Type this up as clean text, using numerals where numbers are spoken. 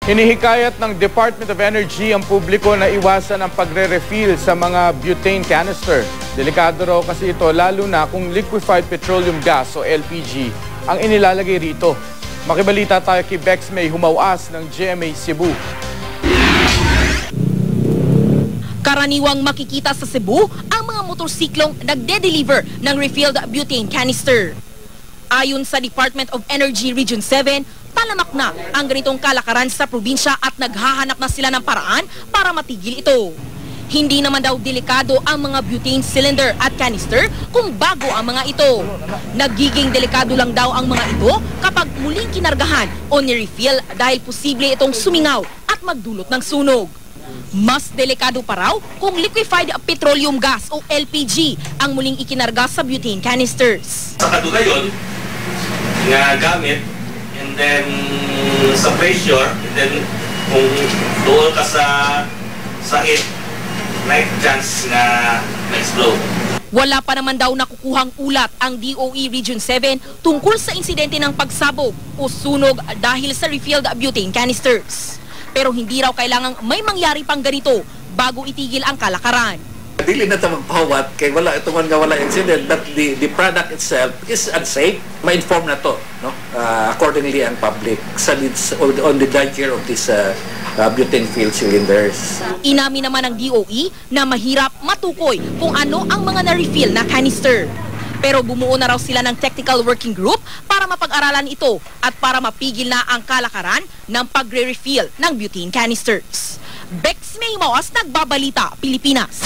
Hinihikayat ng Department of Energy ang publiko na iwasan ang pagre-refill sa mga butane canister. Delikado raw kasi ito lalo na kung liquefied petroleum gas o LPG ang inilalagay rito. Makibalita tayo kay Bex May Humawas ng GMA Cebu. Karaniwang makikita sa Cebu ang mga motorsiklong nagde-deliver ng refilled butane canister. Ayon sa Department of Energy Region 7, talamak na ang ganitong kalakaran sa probinsya at naghahanap na sila ng paraan para matigil ito. Hindi naman daw delikado ang mga butane cylinder at canister kung bago ang mga ito. Nagiging delikado lang daw ang mga ito kapag muling kinargahan o ni-refill dahil posible itong sumingaw at magdulot ng sunog. Mas delikado pa raw kung liquefied petroleum gas o LPG ang muling ikinarga sa butane canisters. Sa kadugayon nga gamit, and then sa pressure, and then kung doon ka sa heat, may chance na ma-explode. Wala pa naman daw nakukuhang ulat ang DOE Region 7 tungkol sa insidente ng pagsabog o sunog dahil sa refilled butane canisters. Pero hindi raw kailangang may mangyari pang ganito bago itigil ang kalakaran. Dili na ito magpahawat kay wala ito nga wala incident, but the product itself is unsafe. Ma-inform na to, no? Accordingly ang public on the danger of this butane filled cylinders. Inamin naman ng DOE na mahirap matukoy kung ano ang mga na-refill na canister. Pero bumuo na raw sila ng technical working group para mapag-aralan ito at para mapigil na ang kalakaran ng pagre-refill ng butane canisters. Bex May Humawas, Nagbabalita, Pilipinas.